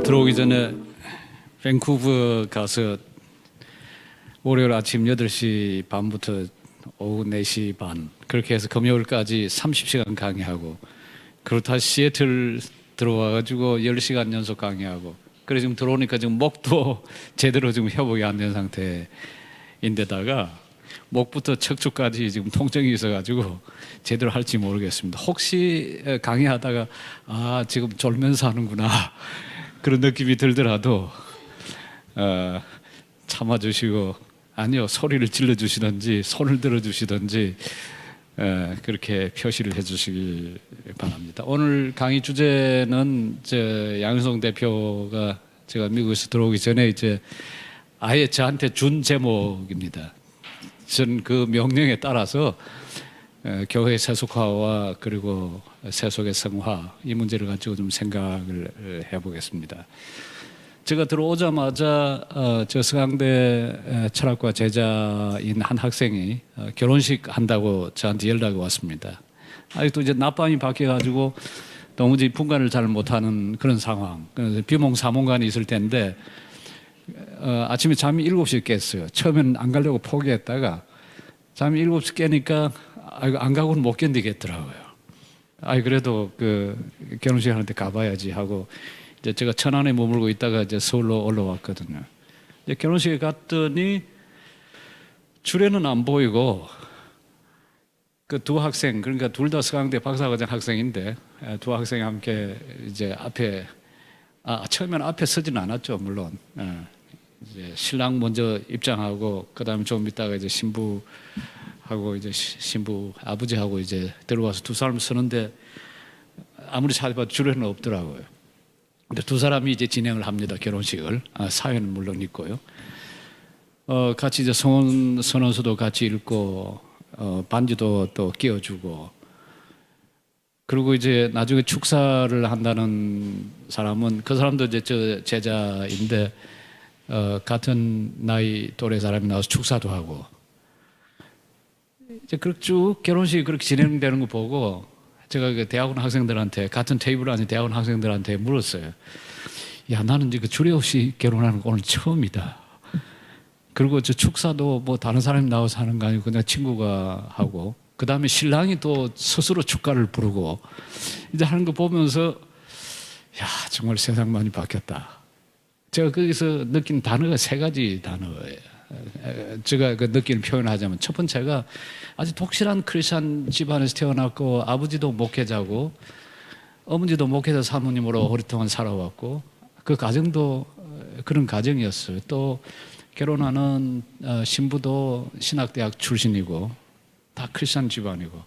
들어오기 전에 밴쿠버 가서 월요일 아침 8시 반부터 오후 4시 반 그렇게 해서 금요일까지 30시간 강의하고 그리고 다시 시애틀 들어와가지고 10시간 연속 강의하고 그래 지금 들어오니까 지금 목도 제대로 지금 회복이 안 된 상태인데다가 목부터 척추까지 지금 통증이 있어가지고 제대로 할지 모르겠습니다. 혹시 강의하다가 지금 졸면서 하는구나 그런 느낌이 들더라도 참아주시고 아니요 소리를 질러주시든지 손을 들어주시든지 그렇게 표시를 해주시길 바랍니다. 오늘 강의 주제는 양윤성 대표가 제가 미국에서 들어오기 전에 이제 아예 저한테 준 제목입니다. 전 그 명령에 따라서 교회 세속화와 그리고 세속의 성화 이 문제를 가지고 좀 생각을 해보겠습니다. 제가 들어오자마자 저 서강대 철학과 제자인 한 학생이 결혼식 한다고 저한테 연락이 왔습니다. 아직도 이제 낮밤이 바뀌어가지고 도무지 분간을 잘 못하는 그런 상황. 그래서 비몽사몽간이 있을 텐데 아침에 잠이 7시에 깼어요. 처음에는 안 가려고 포기했다가 잠이 7시 깨니까 안 가고는 못 견디겠더라고요. 그래도 그 결혼식 하는데 가봐야지 하고 이제 제가 천안에 머물고 있다가 이제 서울로 올라왔거든요. 이제 결혼식에 갔더니 줄에는 안 보이고 그 두 학생 그러니까 둘 다 서강대 박사과정 학생인데 두 학생이 함께 이제 앞에 처음에는 앞에 서지는 않았죠 물론. 이제 신랑 먼저 입장하고 그다음에 좀 있다가 이제 신부하고 이제 신부 아버지하고 이제 들어와서 두 사람 서는데 아무리 찾아봐도 줄에는 없더라고요. 근데 두 사람이 이제 진행을 합니다 결혼식을. 사회는 물론 있고요. 같이 이제 선언서도 같이 읽고 반지도 또 끼워주고 그리고 이제 나중에 축사를 한다는 사람은 그 사람도 이제 저 제자인데. 같은 나이 또래 사람이 나와서 축사도 하고 이제 그렇게 쭉 결혼식이 그렇게 진행되는 거 보고 제가 그 대학원 학생들한테 같은 테이블 안에 대학원 학생들한테 물었어요. 야 나는 이제 그 주례 없이 결혼하는 거 오늘 처음이다. 그리고 저 축사도 뭐 다른 사람이 나와서 하는 거 아니고 그냥 친구가 하고 그 다음에 신랑이 또 스스로 축가를 부르고 이제 하는 거 보면서 야 정말 세상 많이 바뀌었다. 제가 거기서 느낀 단어가 3가지 단어예요. 제가 그 느낌을 표현하자면 첫 번째가 아주 독실한 크리스천 집안에서 태어났고 아버지도 목회자고 어머니도 목회자 사모님으로 오랫동안 살아왔고 그 가정도 그런 가정이었어요. 또 결혼하는 신부도 신학대학 출신이고 다 크리스천 집안이고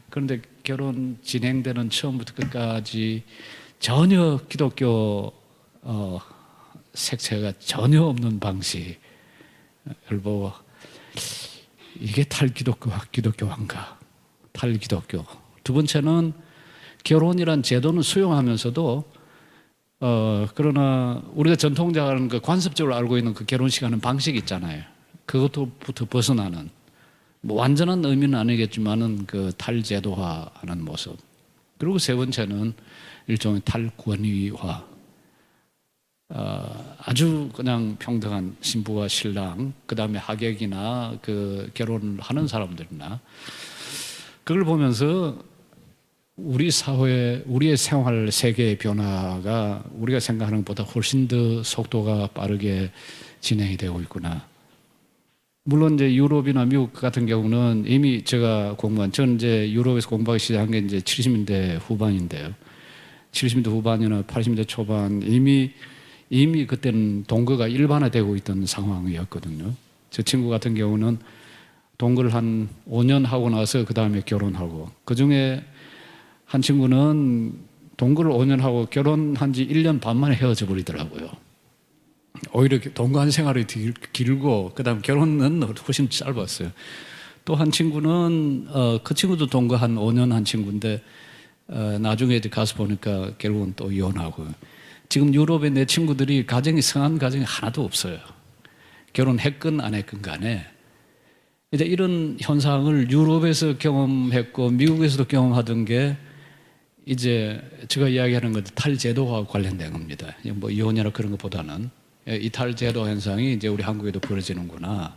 그런데 결혼 진행되는 처음부터 끝까지 전혀 기독교 색채가 전혀 없는 방식을 보고 이게 탈기독교인가? 탈기독교. 두 번째는 결혼이란 제도는 수용하면서도 그러나 우리가 전통적인 그 관습적으로 알고 있는 그 결혼식 하는 방식이 있잖아요. 그것부터 벗어나는 뭐 완전한 의미는 아니겠지만은 그 탈제도화하는 모습. 그리고 세 번째는 일종의 탈권위화. 아주 그냥 평등한 신부와 신랑, 그 다음에 하객이나 그 결혼을 하는 사람들이나 그걸 보면서 우리 사회, 우리의 생활 세계의 변화가 우리가 생각하는 것보다 훨씬 더 속도가 빠르게 진행이 되고 있구나. 물론 이제 유럽이나 미국 같은 경우는 이미 제가 저는 이제 유럽에서 공부하기 시작한 게 이제 70년대 후반인데요. 70년대 후반이나 80년대 초반 이미 그때는 동거가 일반화되고 있던 상황이었거든요. 저 친구 같은 경우는 동거를 한 5년 하고 나서 그 다음에 결혼하고 그 중에 한 친구는 동거를 5년 하고 결혼한 지 1년 반 만에 헤어져 버리더라고요. 오히려 동거한 생활이 길고 그 다음 결혼은 훨씬 짧았어요. 또 한 친구는 그 친구도 동거 한 5년 한 친구인데 나중에 이제 가서 보니까 결국은 또 이혼하고 지금 유럽의 내 친구들이 가정이 성한 가정이 하나도 없어요. 결혼했건 안 했건 간에 이제 이런 현상을 유럽에서 경험했고 미국에서도 경험하던 게 이제 제가 이야기하는 것은 탈제도와 관련된 겁니다. 뭐 이혼이나 그런 것보다는 이 탈제도 현상이 이제 우리 한국에도 벌어지는구나.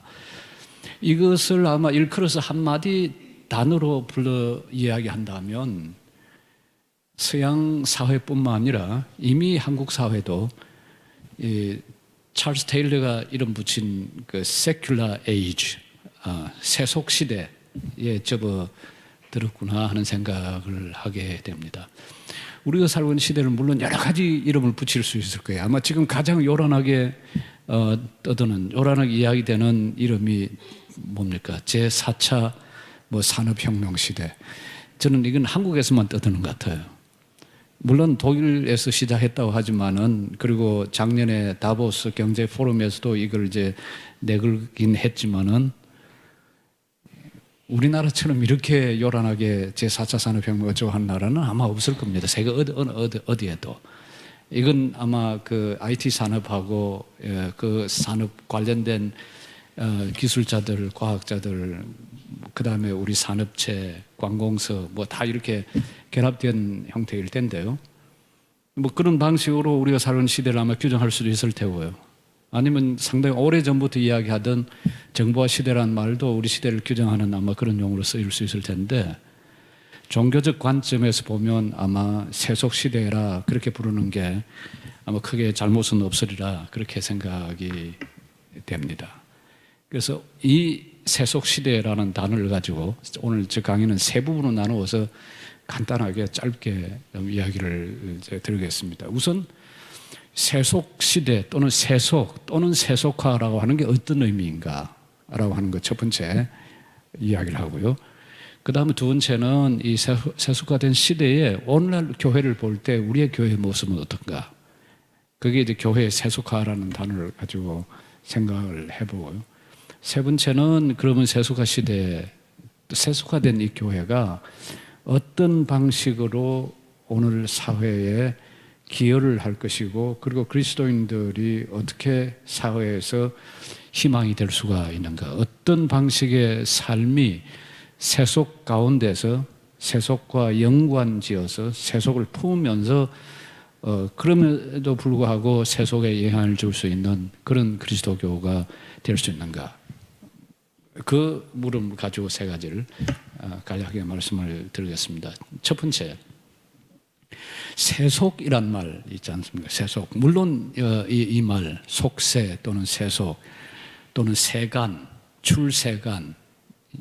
이것을 아마 일컬어서 한마디 단어로 불러 이야기한다면 서양 사회뿐만 아니라 이미 한국 사회도 이 찰스 테일러가 이름 붙인 그 세큘러 에이지, 세속 시대에 접어들었구나 하는 생각을 하게 됩니다. 우리가 살고 있는 시대는 물론 여러 가지 이름을 붙일 수 있을 거예요. 아마 지금 가장 요란하게 떠드는, 요란하게 이야기되는 이름이 뭡니까? 제4차 뭐 산업혁명 시대. 저는 이건 한국에서만 떠드는 것 같아요. 물론 독일에서 시작했다고 하지만은, 그리고 작년에 다보스 경제 포럼에서도 이걸 이제 내걸긴 했지만은, 우리나라처럼 이렇게 요란하게 제4차 산업혁명 어쩌고 한 나라는 아마 없을 겁니다. 세계 어디에도. 이건 아마 그 IT 산업하고 그 산업 관련된 기술자들, 과학자들, 그 다음에 우리 산업체, 관공서 뭐 다 이렇게 결합된 형태일 텐데요. 뭐 그런 방식으로 우리가 살는 시대를 아마 규정할 수도 있을 테고요. 아니면 상당히 오래전부터 이야기하던 정보화 시대라는 말도 우리 시대를 규정하는 아마 그런 용어로 쓰일 수 있을 텐데, 종교적 관점에서 보면 아마 세속 시대라 그렇게 부르는 게 아마 크게 잘못은 없으리라 그렇게 생각이 됩니다. 그래서 이 세속 시대라는 단어를 가지고 오늘 저 강의는 세 부분으로 나누어서 간단하게 짧게 이야기를 이제 드리겠습니다. 우선 세속 시대 또는 세속 또는 세속화라고 하는 게 어떤 의미인가라고 하는 것 첫 번째 이야기를 하고요. 그 다음에 두 번째는 이 세속화된 시대에 오늘날 교회를 볼 때 우리의 교회의 모습은 어떤가? 그게 이제 교회의 세속화라는 단어를 가지고 생각을 해보고요. 세 번째는 그러면 세속화 시대, 세속화된 이 교회가 어떤 방식으로 오늘 사회에 기여를 할 것이고, 그리고 그리스도인들이 어떻게 사회에서 희망이 될 수가 있는가, 어떤 방식의 삶이 세속 가운데서 세속과 연관지어서 세속을 품으면서 그럼에도 불구하고 세속에 영향을 줄 수 있는 그런 그리스도교가 될 수 있는가, 그 물음을 가지고 세 가지를 간략하게 말씀을 드리겠습니다. 첫 번째, 세속이란 말 있지 않습니까? 세속. 물론 이 말, 속세 또는 세속 또는 세간, 출세간,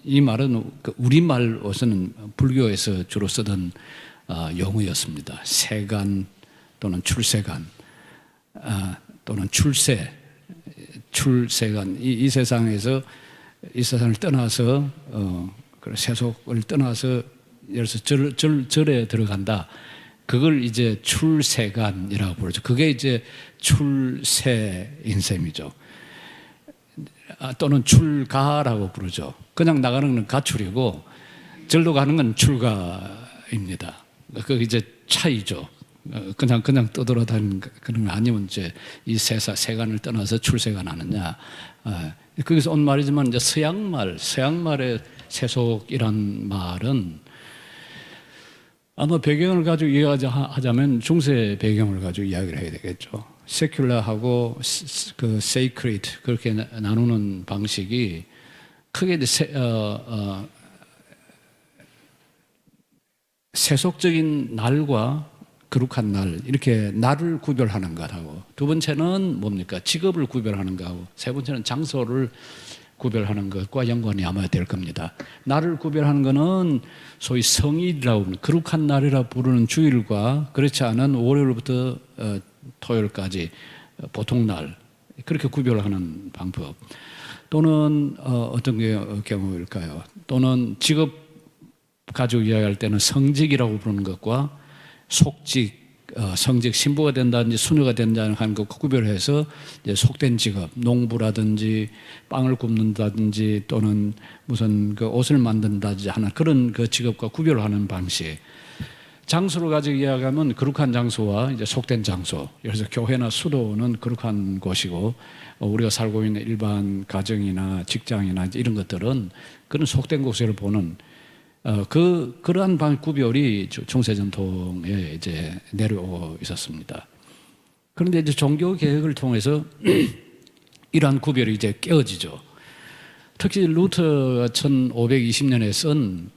이 말은 우리말로서는 불교에서 주로 쓰던 용어였습니다. 세간 또는 출세간 또는 출세간. 이 세상에서 이 세상을 떠나서 세속을 떠나서 예를 들어서 절에 들어간다. 그걸 이제 출세간이라고 부르죠. 그게 이제 출세인 셈이죠. 또는 출가라고 부르죠. 그냥 나가는 건 가출이고 절로 가는 건 출가입니다. 그게 이제 차이죠. 그냥 떠돌아다니는 그런 거 아니면 이제 이 세간을 떠나서 출세가 나느냐. 거기서 온 말이지만 이제 서양말의 세속이란 말은 아마 배경을 가지고 이야기하자면 중세 배경을 가지고 이야기를 해야 되겠죠. 세큘러하고 그 sacred 그렇게 나누는 방식이 크게 이제 세속적인 날과 거룩한 날, 이렇게 날을 구별하는 것하고, 두 번째는 뭡니까? 직업을 구별하는 것하고, 세 번째는 장소를 구별하는 것과 연관이 아마 될 겁니다. 날을 구별하는 것은 소위 성일이라고 하는 거룩한 날이라 부르는 주일과 그렇지 않은 월요일부터 토요일까지 보통날, 그렇게 구별하는 방법. 또는 어떤 경우일까요? 또는 직업 가지고 이야기할 때는 성직이라고 부르는 것과 속직, 성직, 신부가 된다든지 수녀가 된다는 것 구별해서 이제 속된 직업, 농부라든지 빵을 굽는다든지 또는 무슨 그 옷을 만든다든지 하는 그런 그 직업과 구별하는 방식. 장소를 가지고 이야기하면 거룩한 장소와 이제 속된 장소. 그래서 교회나 수도는 거룩한 곳이고, 우리가 살고 있는 일반 가정이나 직장이나 이런 것들은 그런 속된 곳을 보는 그러한 구별이 중세 전통에 이제 내려오 있었습니다. 그런데 이제 종교 개혁을 통해서 이러한 구별이 이제 깨어지죠. 특히 루터가 1520년에 쓴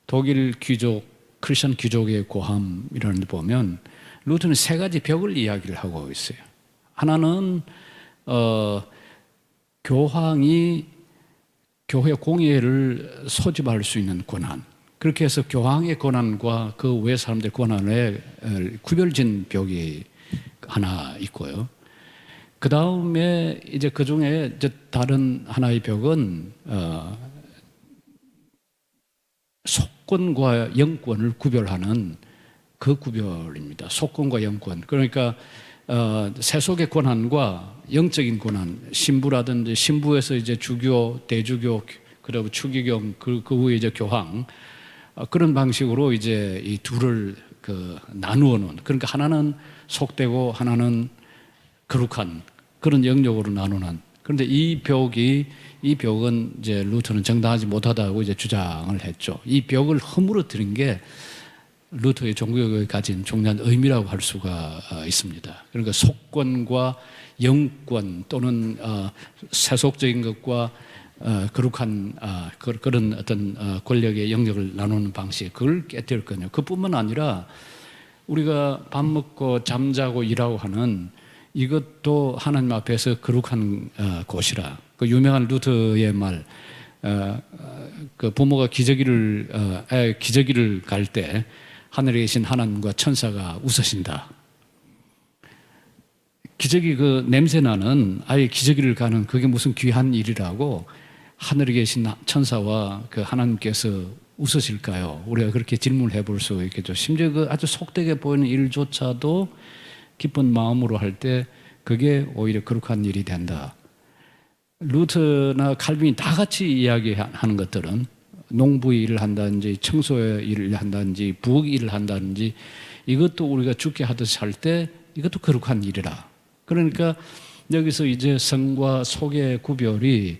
독일 귀족, 크리스천 귀족의 고함이라는 데 보면 루터는 세 가지 벽을 이야기를 하고 있어요. 하나는 교황이 교회 공예를 소집할 수 있는 권한, 그렇게 해서 교황의 권한과 그 외 사람들의 권한에 구별진 벽이 하나 있고요. 그 다음에 이제 그 중에 이제 다른 하나의 벽은 속권과 영권을 구별하는 그 구별입니다. 속권과 영권. 그러니까 세속의 권한과 영적인 권한, 신부라든지 신부에서 이제 주교, 대주교, 그리고 추기경, 그 후에 이제 교황, 그런 방식으로 이제 이 둘을 나누어 놓은. 그러니까 하나는 속되고 하나는 거룩한 그런 영역으로 나누는. 그런데 이 벽은 이제 루터는 정당하지 못하다고 이제 주장을 했죠. 이 벽을 허물어뜨린 게 루터의 종교개혁이 가진 중요한 의미라고 할 수가 있습니다. 그러니까 속권과 영권 또는 세속적인 것과 거룩한 그런 어떤 권력의 영역을 나누는 방식, 그걸 깨뜨렸거든요. 그뿐만 아니라 우리가 밥 먹고 잠자고 일하고 하는 이것도 하나님 앞에서 거룩한 곳이라. 그 유명한 루터의 말, 그 부모가 기저귀를 갈 때 하늘에 계신 하나님과 천사가 웃으신다. 기저귀 그 냄새 나는 아예 기저귀를 가는 그게 무슨 귀한 일이라고 하늘에 계신 천사와 그 하나님께서 웃으실까요? 우리가 그렇게 질문을 해볼 수 있겠죠. 심지어 그 아주 속되게 보이는 일조차도 기쁜 마음으로 할 때 그게 오히려 거룩한 일이 된다. 루터나 칼빈이 다 같이 이야기하는 것들은 농부 일을 한다든지 청소의 일을 한다든지 부엌 일을 한다든지 이것도 우리가 죽게 하듯이 할 때 이것도 거룩한 일이라. 그러니까 여기서 이제 성과 속의 구별이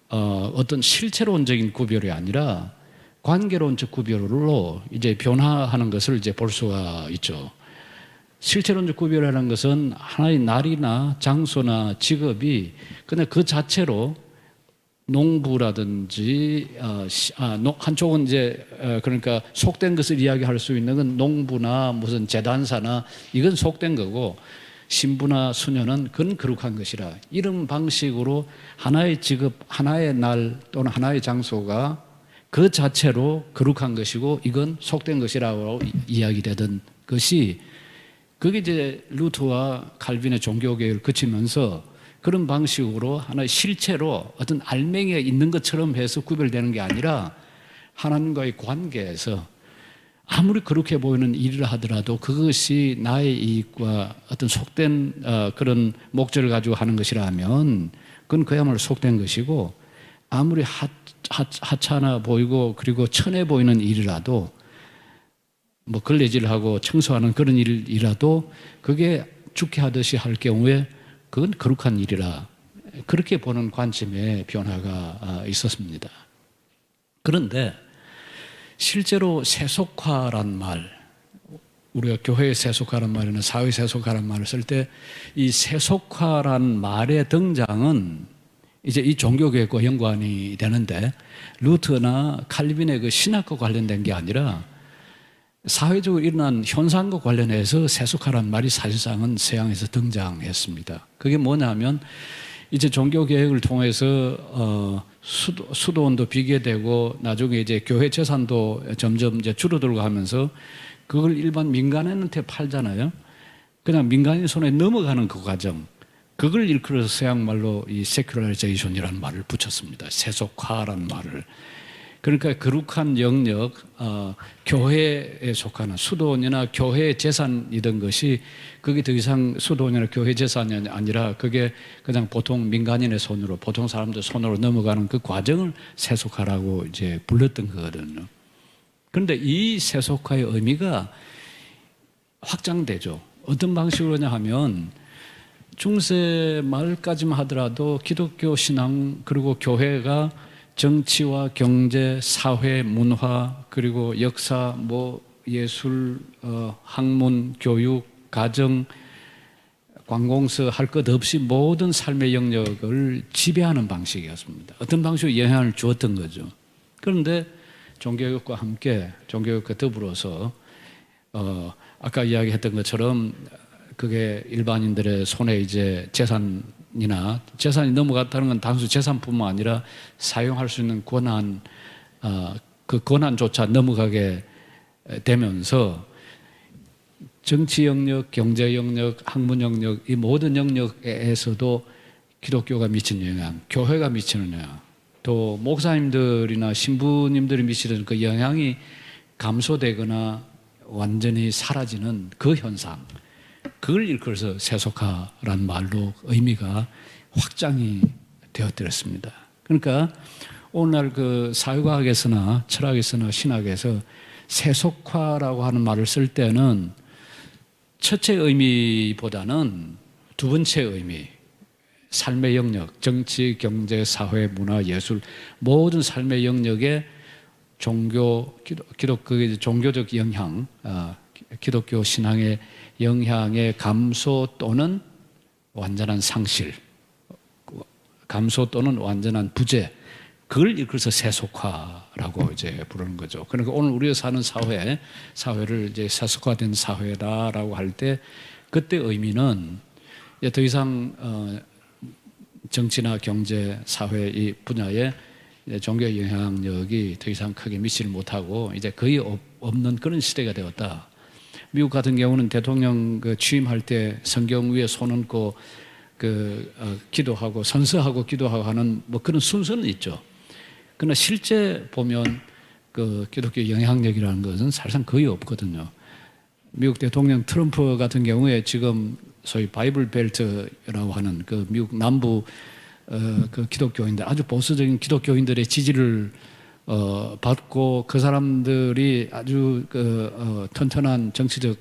어떤 실체론적인 구별이 아니라 관계론적 구별로 이제 변화하는 것을 이제 볼 수가 있죠. 실체론적 구별이라는 것은 하나의 날이나 장소나 직업이 그냥 그 자체로 농부라든지 한쪽은 이제 그러니까 속된 것을 이야기할 수 있는 건 농부나 무슨 재단사나 이건 속된 거고 신부나 수녀는 그건 거룩한 것이라. 이런 방식으로 하나의 직업, 하나의 날 또는 하나의 장소가 그 자체로 거룩한 것이고 이건 속된 것이라고 이야기되던 것이 그게 이제 루터와 칼빈의 종교개혁을 거치면서 그런 방식으로 하나의 실체로 어떤 알맹이가 있는 것처럼 해서 구별되는 게 아니라 하나님과의 관계에서 아무리 그렇게 보이는 일을 하더라도 그것이 나의 이익과 어떤 속된 그런 목적을 가지고 하는 것이라면 그건 그야말로 속된 것이고 아무리 하찮아 보이고 그리고 천해 보이는 일이라도 뭐 걸레질하고 청소하는 그런 일이라도 그게 죽게 하듯이 할 경우에 그건 거룩한 일이라. 그렇게 보는 관점의 변화가 있었습니다. 그런데 실제로 세속화란 말, 우리가 교회의 세속화란 말이나 사회 세속화란 말을 쓸 때 이 세속화란 말의 등장은 이제 이 종교개혁과 연관이 되는데 루터나 칼빈의 그 신학과 관련된 게 아니라 사회적으로 일어난 현상과 관련해서 세속화란 말이 사실상은 서양에서 등장했습니다. 그게 뭐냐면 이제 종교개혁을 통해서 수도원도 비계되고 나중에 이제 교회 재산도 점점 이제 줄어들고 하면서 그걸 일반 민간인한테 팔잖아요. 그냥 민간인 손에 넘어가는 그 과정. 그걸 일컬어서 서양 말로 이 세큘라리제이션이라는 말을 붙였습니다. 세속화라는 말을. 그러니까 거룩한 영역, 교회에 속하는 수도원이나 교회 재산이던 것이 그게 더 이상 수도원이나 교회 재산이 아니라 그게 그냥 보통 민간인의 손으로, 보통 사람들 손으로 넘어가는 그 과정을 세속화라고 이제 불렀던 거거든요. 그런데 이 세속화의 의미가 확장되죠. 어떤 방식으로냐 하면 중세 말까지만 하더라도 기독교 신앙 그리고 교회가 정치와 경제, 사회, 문화, 그리고 역사, 예술, 학문, 교육, 가정, 관공서 할 것 없이 모든 삶의 영역을 지배하는 방식이었습니다. 어떤 방식으로 영향을 주었던 거죠. 그런데 종교개혁과 함께, 종교개혁과 더불어서 아까 이야기했던 것처럼 그게 일반인들의 손에 이제 재산이 넘어갔다는 건 단순 재산뿐만 아니라 사용할 수 있는 권한, 그 권한조차 넘어가게 되면서 정치 영역, 경제 영역, 학문 영역, 이 모든 영역에서도 기독교가 미치는 영향, 교회가 미치는 영향, 또 목사님들이나 신부님들이 미치는 그 영향이 감소되거나 완전히 사라지는 그 현상, 그걸 일컬어서 세속화라는 말로 의미가 확장이 되어뜨렸습니다. 그러니까 오늘날 그 사회과학에서나 철학에서나 신학에서 세속화라고 하는 말을 쓸 때는 첫째 의미보다는 두 번째 의미, 삶의 영역, 정치, 경제, 사회, 문화, 예술 모든 삶의 영역에 종교적 영향, 기독교 신앙의 영향의 감소 또는 완전한 상실, 감소 또는 완전한 부재, 그걸 일컬어서 세속화라고 이제 부르는 거죠. 그러니까 오늘 우리가 사는 사회를 이제 세속화된 사회다라고 할 때, 그때 의미는 더 이상 정치나 경제, 사회 이 분야에 종교의 영향력이 더 이상 크게 미치지 못하고 이제 거의 없는 그런 시대가 되었다. 미국 같은 경우는 대통령 취임할 때 성경 위에 손 얹고 기도하고 선서하고 기도하고 하는 그런 순서는 있죠. 그러나 실제 보면 그 기독교 영향력이라는 것은 사실상 거의 없거든요. 미국 대통령 트럼프 같은 경우에 지금 소위 바이블 벨트라고 하는 그 미국 남부 그 기독교인들, 아주 보수적인 기독교인들의 지지를 받고 그 사람들이 아주 튼튼한 정치적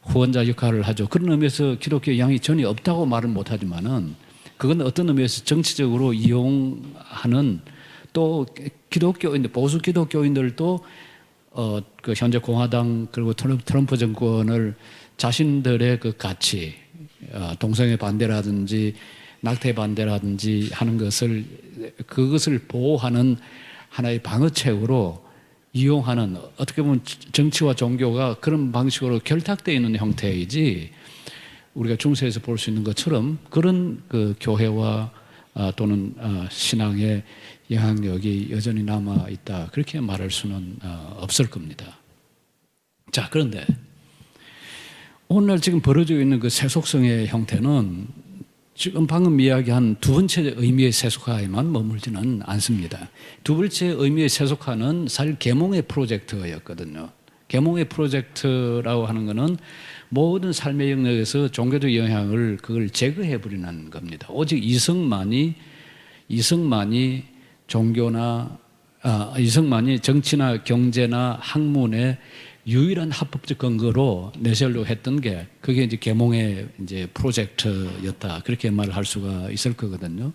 후원자 역할을 하죠. 그런 의미에서 기독교 영향이 전혀 없다고 말은 못하지만은 그건 어떤 의미에서 정치적으로 이용하는, 또 기독교인들, 보수 기독교인들도 그 현재 공화당 그리고 트럼프 정권을 자신들의 그 가치, 동성애 반대라든지 낙태 반대라든지 하는 그것을 보호하는 하나의 방어책으로 이용하는, 어떻게 보면 정치와 종교가 그런 방식으로 결탁되어 있는 형태이지, 우리가 중세에서 볼 수 있는 것처럼 그런 그 교회와 또는 신앙의 영향력이 여전히 남아 있다, 그렇게 말할 수는 없을 겁니다. 자, 그런데 오늘날 지금 벌어지고 있는 그 세속성의 형태는 지금 방금 이야기한 두 번째 의미의 세속화에만 머물지는 않습니다. 두 번째 의미의 세속화는 사실 계몽의 프로젝트였거든요. 계몽의 프로젝트라고 하는 것은 모든 삶의 영역에서 종교적 영향을 그걸 제거해버리는 겁니다. 오직 이성만이 정치나 경제나 학문의 유일한 합법적 근거로 내세우려고 했던 게, 그게 이제 계몽의 이제 프로젝트였다, 그렇게 말을 할 수가 있을 거거든요.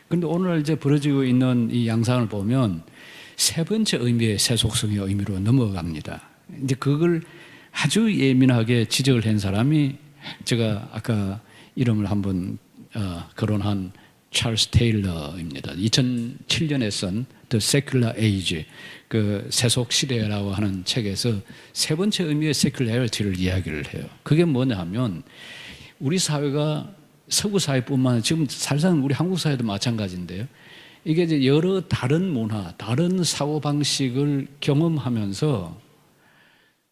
그런데 오늘 이제 벌어지고 있는 이 양상을 보면 세 번째 의미의 세속성의 의미로 넘어갑니다. 이제 그걸 아주 예민하게 지적을 한 사람이, 제가 아까 이름을 한번 거론한 찰스 테일러입니다. 2007년에 쓴 The Secular Age, 그 세속 시대라고 하는 책에서 세 번째 의미의 세큘레리티를 이야기를 해요. 그게 뭐냐 하면, 우리 사회가 서구 사회뿐만 아니라 지금 사실상 우리 한국 사회도 마찬가지인데요. 이게 이제 여러 다른 문화, 다른 사고 방식을 경험하면서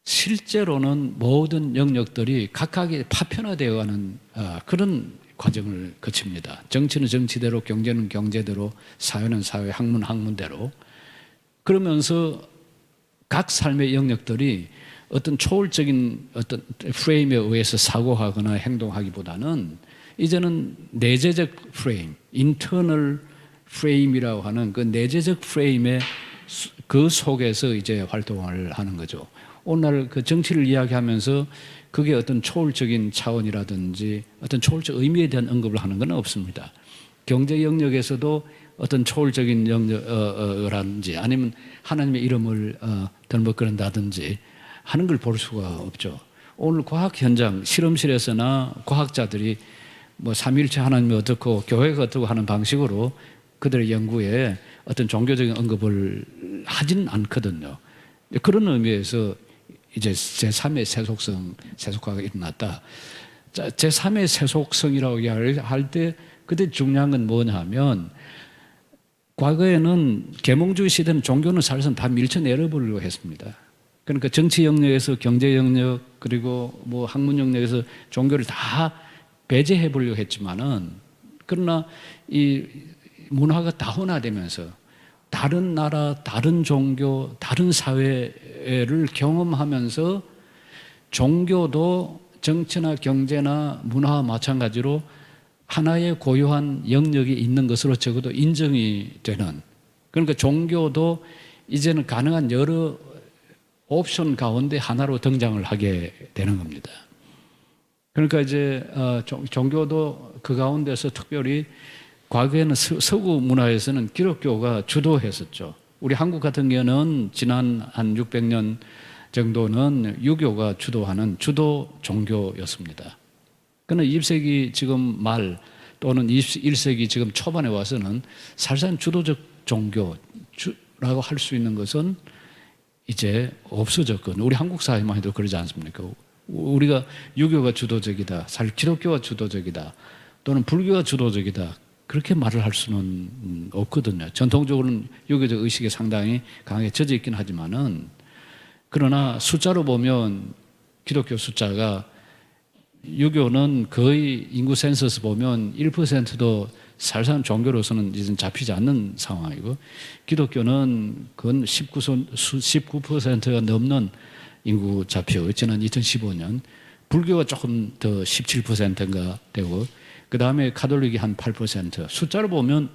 실제로는 모든 영역들이 각각의 파편화되어가는 그런 과정을 거칩니다. 정치는 정치대로, 경제는 경제대로, 사회는 사회, 학문은 학문대로. 그러면서 각 삶의 영역들이 어떤 초월적인 어떤 프레임에 의해서 사고하거나 행동하기보다는 이제는 내재적 프레임, 인터널 프레임이라고 하는 그 내재적 프레임의 그 속에서 이제 활동을 하는 거죠. 오늘 그 정치를 이야기하면서 그게 어떤 초월적인 차원이라든지 어떤 초월적 의미에 대한 언급을 하는 건 없습니다. 경제 영역에서도 어떤 초월적인 영역이라든지 아니면 하나님의 이름을 덜먹거린다든지 하는 걸 볼 수가 없죠. 오늘 과학 현장, 실험실에서나 과학자들이 뭐 삼위일체 하나님이 어떻고 교회가 어떻고 하는 방식으로 그들의 연구에 어떤 종교적인 언급을 하진 않거든요. 그런 의미에서 이제 제3의 세속화가 일어났다. 제3의 세속성이라고 할 때 그때 중요한 건 뭐냐 하면 과거에는 계몽주의 시대는 종교는 사실상 다 밀쳐내려보려고 했습니다. 그러니까 정치 영역에서 경제 영역 그리고 뭐 학문 영역에서 종교를 다 배제해 보려고 했지만은 그러나 이 문화가 다원화되면서 다른 나라, 다른 종교, 다른 사회를 경험하면서 종교도 정치나 경제나 문화와 마찬가지로 하나의 고유한 영역이 있는 것으로 적어도 인정이 되는, 그러니까 종교도 이제는 가능한 여러 옵션 가운데 하나로 등장을 하게 되는 겁니다. 그러니까 이제 종교도 그 가운데서 특별히 과거에는 서구 문화에서는 기독교가 주도했었죠. 우리 한국 같은 경우는 지난 한 600년 정도는 유교가 주도하는 주도 종교였습니다. 그러나 20세기 지금 말 또는 21세기 지금 초반에 와서는 사실상 주도적 종교라고 할 수 있는 것은 이제 없어졌거든요. 우리 한국 사회만 해도 그러지 않습니까? 우리가 유교가 주도적이다, 사실 기독교가 주도적이다, 또는 불교가 주도적이다, 그렇게 말을 할 수는 없거든요. 전통적으로는 유교적 의식에 상당히 강하게 젖어 있긴 하지만은, 그러나 숫자로 보면 기독교 숫자가, 유교는 거의 인구 센서스 보면 1%도 사실상 종교로서는 이제 잡히지 않는 상황이고, 기독교는 그건 19%가 넘는 인구 잡혀. 지난 2015년 불교가 조금 더 17%인가 되고, 그 다음에 가톨릭이 한 8%. 숫자로 보면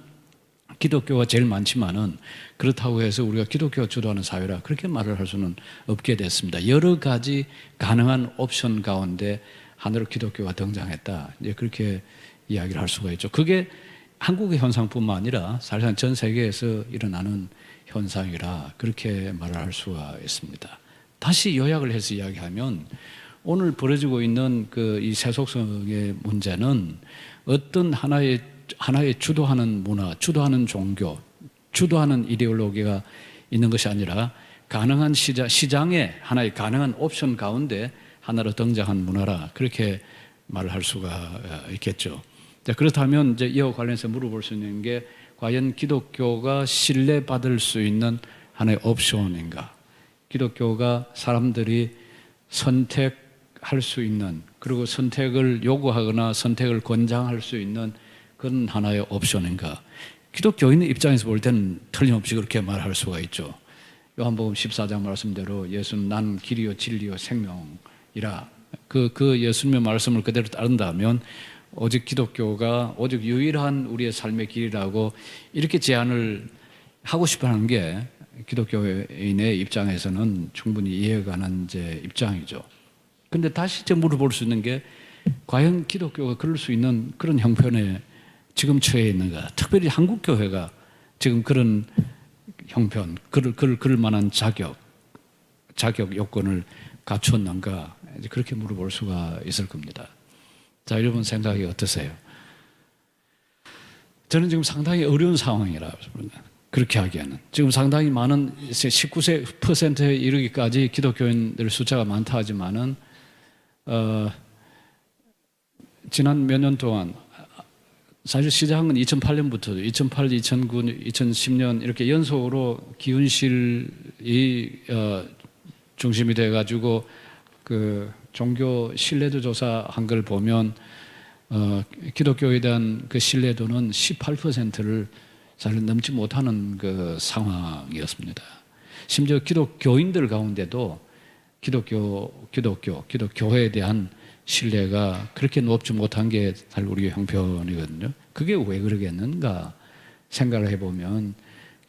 기독교가 제일 많지만은 그렇다고 해서 우리가 기독교가 주도하는 사회라 그렇게 말을 할 수는 없게 됐습니다. 여러 가지 가능한 옵션 가운데 하나로 기독교가 등장했다, 이제 그렇게 이야기를 할 수가 있죠. 그게 한국의 현상뿐만 아니라 사실상 전 세계에서 일어나는 현상이라 그렇게 말을 할 수가 있습니다. 다시 요약을 해서 이야기하면 오늘 벌어지고 있는 이 세속성의 문제는 어떤 하나의 주도하는 문화, 주도하는 종교, 주도하는 이데올로기가 있는 것이 아니라 가능한 시장의 하나의 가능한 옵션 가운데 하나로 등장한 문화라 그렇게 말을 할 수가 있겠죠. 자, 그렇다면 이제 이와 관련해서 물어볼 수 있는 게, 과연 기독교가 신뢰받을 수 있는 하나의 옵션인가? 기독교가 사람들이 선택할 수 있는, 그리고 선택을 요구하거나 선택을 권장할 수 있는 그런 하나의 옵션인가? 기독교인의 입장에서 볼 때는 틀림없이 그렇게 말할 수가 있죠. 요한복음 14장 말씀대로 예수는 난 길이요 진리요 생명이라, 그 예수님의 말씀을 그대로 따른다면 오직 기독교가 오직 유일한 우리의 삶의 길이라고 이렇게 제안을 하고 싶어하는 게 기독교인의 입장에서는 충분히 이해가 가는 이제 입장이죠. 그런데 다시 이제 물어볼 수 있는 게, 과연 기독교가 그럴 수 있는 그런 형편에 지금 처해 있는가? 특별히 한국 교회가 지금 그런 형편, 그럴 만한 자격 요건을 갖췄는가? 이제 그렇게 물어볼 수가 있을 겁니다. 자, 여러분 생각이 어떠세요? 저는 지금 상당히 어려운 상황이라 그렇게 하기에는, 지금 상당히 많은 19%에 이르기까지 기독교인들 숫자가 많다 하지만은 지난 몇 년 동안, 사실 시작한 건 2008년부터 2008, 2009, 2010년 이렇게 연속으로 기운실이 중심이 돼가지고 그 종교 신뢰도 조사한 걸 보면 기독교에 대한 그 신뢰도는 18%를 잘 넘지 못하는 그 상황이었습니다. 심지어 기독교인들 가운데도 기독교회에 대한 신뢰가 그렇게 높지 못한 게 잘 우리의 형편이거든요. 그게 왜 그러겠는가 생각을 해보면,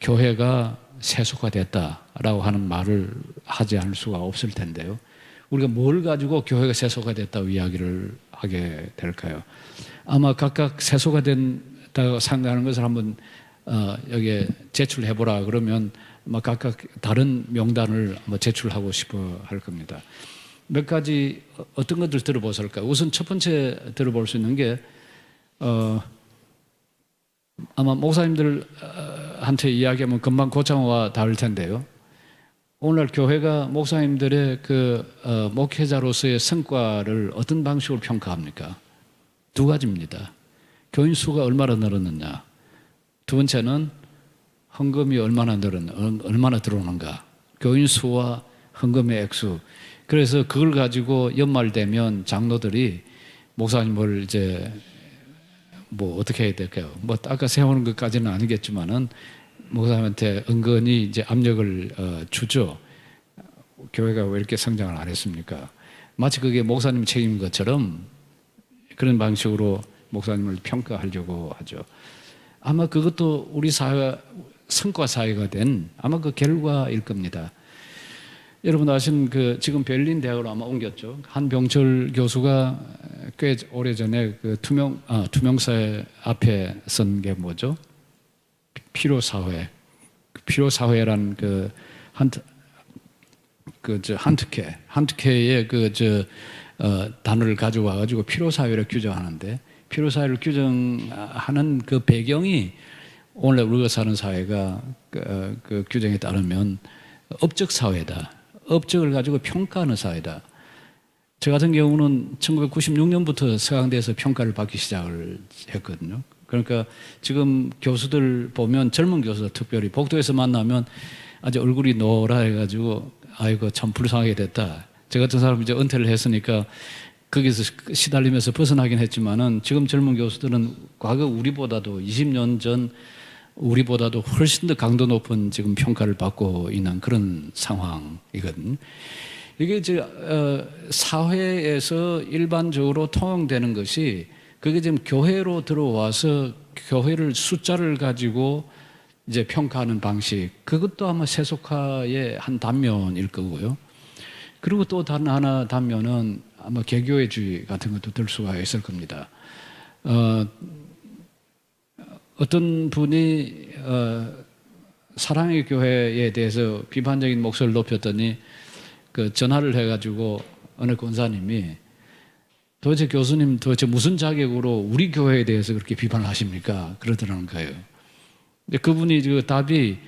교회가 세속화됐다라고 하는 말을 하지 않을 수가 없을 텐데요. 우리가 뭘 가지고 교회가 세속화됐다고 이야기를 하게 될까요? 아마 각각 세속화된다고 생각하는 것을 한번 여기에 제출해보라 그러면 뭐 각각 다른 명단을 뭐 제출하고 싶어 할 겁니다. 몇 가지 어떤 것들 들어보실까요? 우선 첫 번째 들어볼 수 있는 게 아마 목사님들한테 이야기하면 금방 고창호와 닿을 텐데요. 오늘 교회가 목사님들의 목회자로서의 성과를 어떤 방식으로 평가합니까? 두 가지입니다. 교인 수가 얼마나 늘었느냐. 두 번째는 헌금이 얼마나 들어오는가. 교인 수와 헌금의 액수. 그래서 그걸 가지고 연말 되면 장로들이 목사님을 이제 뭐 어떻게 해야 될까요? 뭐 아까 세우는 것까지는 아니겠지만은 목사님한테 은근히 이제 압력을 주죠. 교회가 왜 이렇게 성장을 안 했습니까? 마치 그게 목사님 책임인 것처럼 그런 방식으로 목사님을 평가하려고 하죠. 아마 그것도 우리 사회가 성과 사회가 된 아마 그 결과일 겁니다. 여러분 아시는 지금 베를린 대학으로 아마 옮겼죠. 한병철 교수가 꽤 오래전에 투명사회 앞에 선 게 뭐죠? 필요사회. 필요사회란 한트케의 단어를 가져와가지고 필요사회를 규정하는데 필요사회를 규정하는 그 배경이 오늘 우리가 사는 사회가 그 규정에 따르면 업적사회다. 업적을 가지고 평가하는 사회다. 저 같은 경우는 1996년부터 서강대에서 평가를 받기 시작을 했거든요. 그러니까 지금 교수들 보면 젊은 교수들 특별히 복도에서 만나면 아주 얼굴이 노라 해가지고 아이고 참 불쌍하게 됐다. 저 같은 사람이 이제 은퇴를 했으니까 거기서 시달리면서 벗어나긴 했지만은 지금 젊은 교수들은 과거 우리보다도 20년 전 우리보다도 훨씬 더 강도 높은 지금 평가를 받고 있는 그런 상황이거든요. 이게 사회에서 일반적으로 통용되는 것이 그게 지금 교회로 들어와서 교회를 숫자를 가지고 이제 평가하는 방식, 그것도 아마 세속화의 한 단면일 거고요. 그리고 또 다른 하나 단면은 아마 개교회주의 같은 것도 들 수가 있을 겁니다. 어떤 분이 사랑의 교회에 대해서 비판적인 목소리를 높였더니 전화를 해가지고 어느 권사님이 도대체 교수님 도대체 무슨 자격으로 우리 교회에 대해서 그렇게 비판을 하십니까? 그러더라는 거예요. 근데 그분이 답이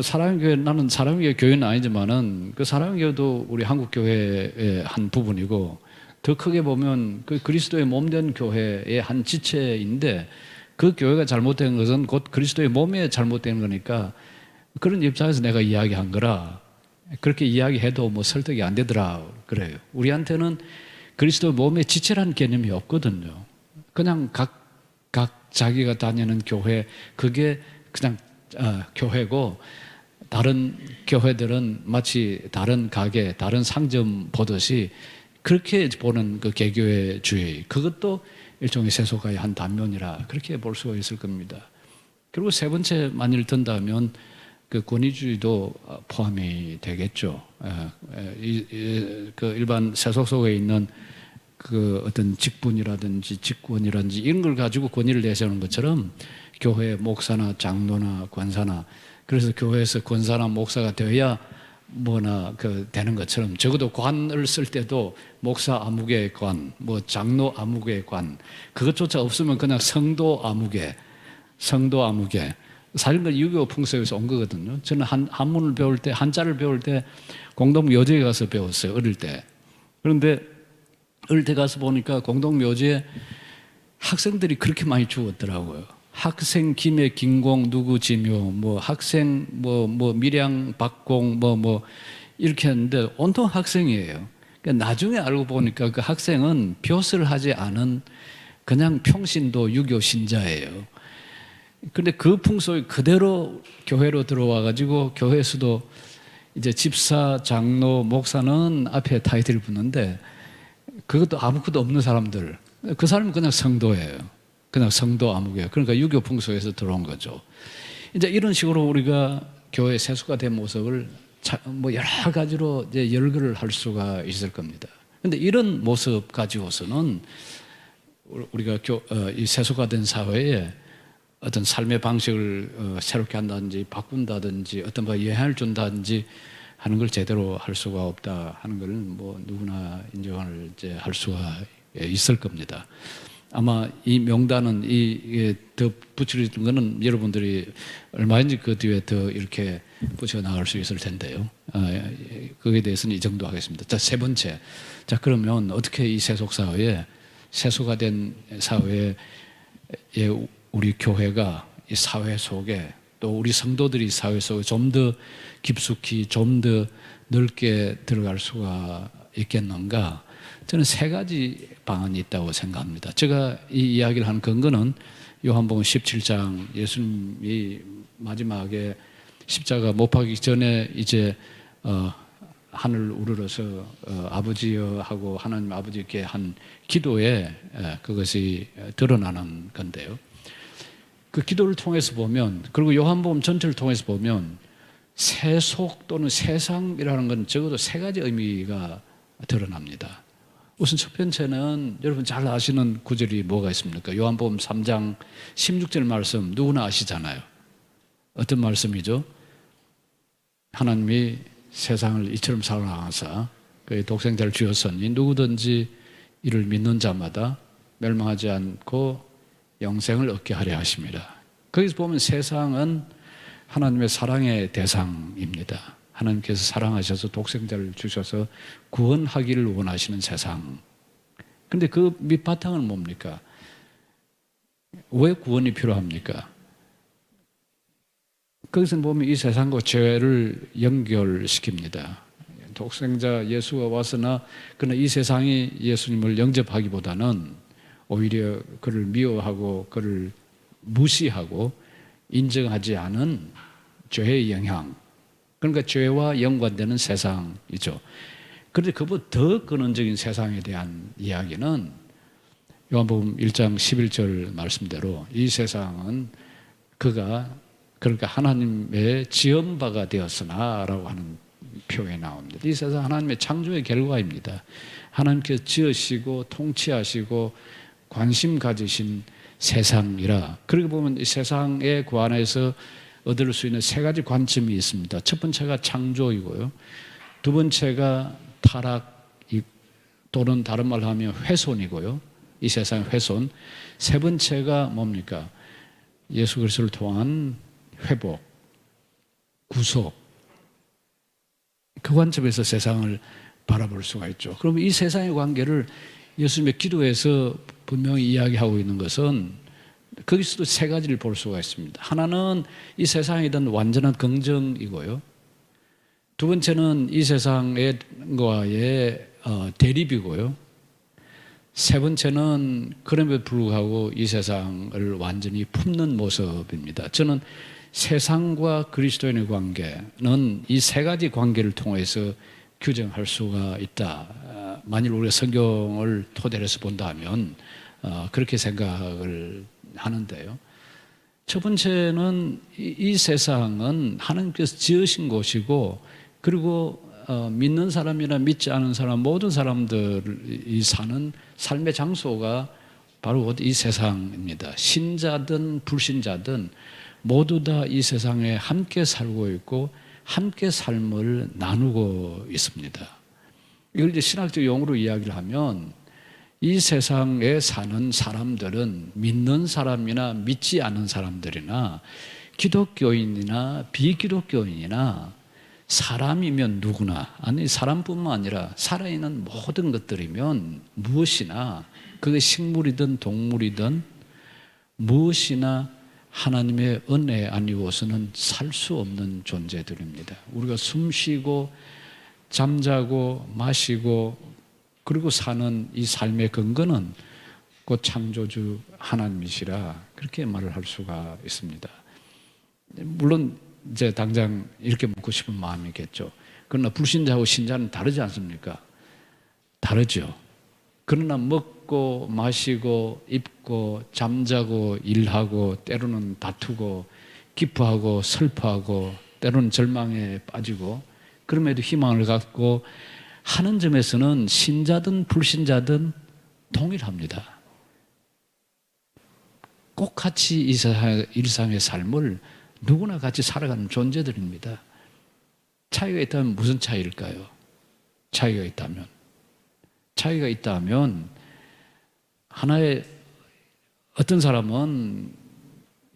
사랑의 교회, 나는 사랑의 교회는 아니지만은 그 사랑의 교회도 우리 한국 교회의 한 부분이고 더 크게 보면 그 그리스도의 몸된 교회의 한 지체인데 그 교회가 잘못된 것은 곧 그리스도의 몸에 잘못된 거니까 그런 입장에서 내가 이야기한 거라. 그렇게 이야기해도 뭐 설득이 안 되더라 그래요. 우리한테는 그리스도 몸의 지체라는 개념이 없거든요. 그냥 각 자기가 다니는 교회 그게 그냥 교회고 다른 교회들은 마치 다른 가게, 다른 상점 보듯이 그렇게 보는 그 개교회주의 그것도 일종의 세속화의 한 단면이라 그렇게 볼 수가 있을 겁니다. 그리고 세 번째 만일 든다면 그 권위주의도 포함이 되겠죠. 그 일반 세속 속에 있는 그 어떤 직분이라든지 직권이라든지 이런 걸 가지고 권위를 내세우는 것처럼 교회 목사나 장로나 권사나 그래서 교회에서 권사나 목사가 되어야 뭐나 되는 것처럼 적어도 관을 쓸 때도 목사 아무개 관, 뭐 장로 아무개 관 그것조차 없으면 그냥 성도 아무개 사실 그 유교 풍속에서 온 거거든요. 저는 한문을 배울 때 한자를 배울 때 공동묘지에 가서 배웠어요. 어릴 때. 그런데 어릴 때 가서 보니까 공동묘지에 학생들이 그렇게 많이 죽었더라고요. 학생 김해 김공 누구 지묘 뭐 학생 뭐 밀양 박공 뭐 이렇게 했는데 온통 학생이에요. 그러니까 나중에 알고 보니까 그 학생은 벼슬 하지 않은 그냥 평신도 유교 신자예요. 그런데 그 풍속이 그대로 교회로 들어와 가지고 교회에서도 이제 집사, 장로, 목사는 앞에 타이틀을 붙는데 그것도 아무것도 없는 사람들 그 사람은 그냥 성도예요. 그냥 성도 아무개요. 그러니까 유교 풍속에서 들어온 거죠. 이제 이런 식으로 우리가 교회 세속화 된 모습을 뭐 여러 가지로 이제 열거를 할 수가 있을 겁니다. 그런데 이런 모습 가지고서는 우리가 이 세속화된 사회에 어떤 삶의 방식을 새롭게 한다든지 바꾼다든지 어떤 뭐 영향을 준다든지 하는 걸 제대로 할 수가 없다 하는 걸 뭐 누구나 인정을 이제 할 수가 있을 겁니다. 아마 이 명단은 이게 더 붙여진 거는 여러분들이 얼마인지 그 뒤에 더 이렇게 붙여 나갈 수 있을 텐데요. 거기에 대해서는 이 정도 하겠습니다. 자, 세 번째. 자, 그러면 어떻게 이 세속 사회에 세속화 된 사회에 우리 교회가 이 사회 속에 또 우리 성도들이 사회 속에 좀 더 깊숙이 좀 더 넓게 들어갈 수가 있겠는가? 저는 세 가지 방안이 있다고 생각합니다. 제가 이 이야기를 하는 근거는 요한복음 17장 예수님이 마지막에 십자가 못 박기 전에 이제 하늘 우러러서 아버지여 하고 하나님 아버지께 한 기도에 그것이 드러나는 건데요. 그 기도를 통해서 보면, 그리고 요한복음 전체를 통해서 보면 세속 또는 세상이라는 건 적어도 세 가지 의미가 드러납니다. 우선 첫 번째는 여러분 잘 아시는 구절이 뭐가 있습니까? 요한복음 3장 16절 말씀 누구나 아시잖아요. 어떤 말씀이죠? 하나님이 세상을 이처럼 사랑하사 그의 독생자를 주었으니 누구든지 이를 믿는 자마다 멸망하지 않고 영생을 얻게 하려 하십니다. 거기서 보면 세상은 하나님의 사랑의 대상입니다. 하나님께서 사랑하셔서 독생자를 주셔서 구원하기를 원하시는 세상. 그런데 그 밑바탕은 뭡니까? 왜 구원이 필요합니까? 거기서 보면 이 세상과 죄를 연결시킵니다. 독생자 예수가 왔으나 그러나 이 세상이 예수님을 영접하기보다는 오히려 그를 미워하고 그를 무시하고 인정하지 않은 죄의 영향, 그러니까 죄와 연관되는 세상이죠. 그런데 그보다 더 근원적인 세상에 대한 이야기는 요한복음 1장 11절 말씀대로 이 세상은 그러니까 하나님의 지음바가 되었으나 라고 하는 표현이 나옵니다. 이 세상 하나님의 창조의 결과입니다. 하나님께서 지으시고 통치하시고 관심 가지신 세상이라, 그렇게 보면 이 세상에 관해서 얻을 수 있는 세 가지 관점이 있습니다. 첫 번째가 창조이고요. 두 번째가 타락 또는 다른 말로 하면 훼손이고요. 이 세상의 훼손. 세 번째가 뭡니까? 예수 그리스도를 통한 회복, 구속. 그 관점에서 세상을 바라볼 수가 있죠. 그럼 이 세상의 관계를 예수님의 기도에서 분명히 이야기하고 있는 것은 거기서도 세 가지를 볼 수가 있습니다. 하나는 이 세상에 대한 완전한 긍정이고요. 두 번째는 이 세상과의 대립이고요. 세 번째는 그럼에도 불구하고 이 세상을 완전히 품는 모습입니다. 저는 세상과 그리스도인의 관계는 이 세 가지 관계를 통해서 규정할 수가 있다. 만일 우리가 성경을 토대로 해서 본다면 그렇게 생각을 하는데요. 첫 번째는 이 세상은 하나님께서 지으신 곳이고, 그리고 믿는 사람이나 믿지 않은 사람 모든 사람들이 사는 삶의 장소가 바로 이 세상입니다. 신자든 불신자든 모두 다 이 세상에 함께 살고 있고 함께 삶을 나누고 있습니다. 이걸 이제 신학적 용어로 이야기를 하면 이 세상에 사는 사람들은 믿는 사람이나 믿지 않은 사람들이나 기독교인이나 비기독교인이나 사람이면 누구나, 아니 사람뿐만 아니라 살아있는 모든 것들이면 무엇이나, 그게 식물이든 동물이든 무엇이나 하나님의 은혜 아니고서는 살 수 없는 존재들입니다. 우리가 숨쉬고 잠자고 마시고 그리고 사는 이 삶의 근거는 곧 창조주 하나님이시라, 그렇게 말을 할 수가 있습니다. 물론 이제 당장 이렇게 묻고 싶은 마음이겠죠. 그러나 불신자하고 신자는 다르지 않습니까? 다르죠. 그러나 먹고 마시고 입고 잠자고 일하고 때로는 다투고 기뻐하고 슬퍼하고 때로는 절망에 빠지고 그럼에도 희망을 갖고 하는 점에서는 신자든 불신자든 동일합니다. 꼭 같이 이 일상의 삶을 누구나 같이 살아가는 존재들입니다. 차이가 있다면 무슨 차이일까요? 차이가 있다면 하나의 어떤 사람은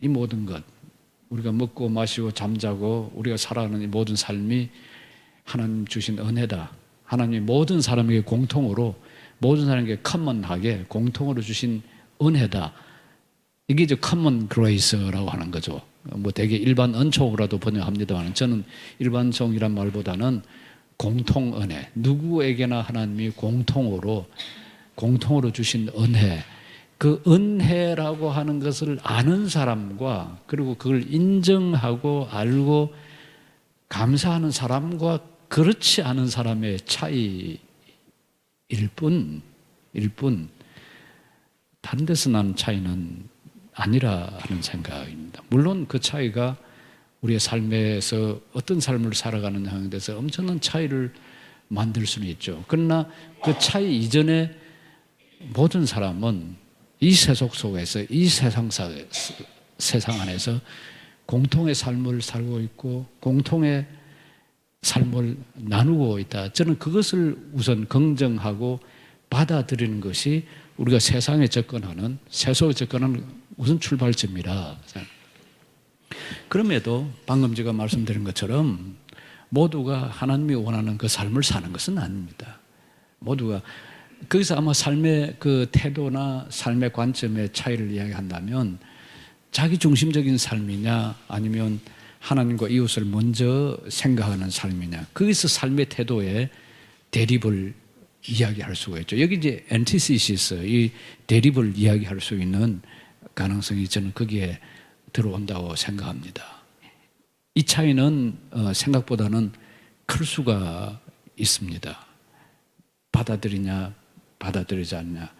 이 모든 것, 우리가 먹고 마시고 잠자고 우리가 살아가는 이 모든 삶이 하나님 주신 은혜다. 하나님이 모든 사람에게 공통으로, 모든 사람에게 커먼하게 공통으로 주신 은혜다. 이게 이제 커먼 그레이스라고 하는 거죠. 뭐 되게 일반 은총으로도 번역합니다만, 저는 일반 종이란 말보다는 공통 은혜, 누구에게나 하나님이 공통으로 주신 은혜, 그 은혜라고 하는 것을 아는 사람과, 그리고 그걸 인정하고 알고 감사하는 사람과 그렇지 않은 사람의 차이일 뿐 다른 데서 나는 차이는 아니라 하는 생각입니다. 물론 그 차이가 우리의 삶에서 어떤 삶을 살아가느냐에 대해서 엄청난 차이를 만들 수는 있죠. 그러나 그 차이 이전에 모든 사람은 이 세속 속에서, 이 세상 안에서 공통의 삶을 살고 있고 공통의 삶을 나누고 있다. 저는 그것을 우선 긍정하고 받아들이는 것이 우리가 세상에 접근하는, 세속에 접근하는 우선 출발점이라. 그럼에도 방금 제가 말씀드린 것처럼 모두가 하나님이 원하는 그 삶을 사는 것은 아닙니다. 모두가 거기서 아마 삶의 그 태도나 삶의 관점의 차이를 이야기한다면, 자기 중심적인 삶이냐 아니면 하나님과 이웃을 먼저 생각하는 삶이냐, 거기서 삶의 태도의 대립을 이야기할 수가 있죠. 여기 이제 엔티시시스, 이 대립을 이야기할 수 있는 가능성이 저는 거기에 들어온다고 생각합니다. 이 차이는 생각보다는 클 수가 있습니다. 받아들이냐 받아들이지 않냐,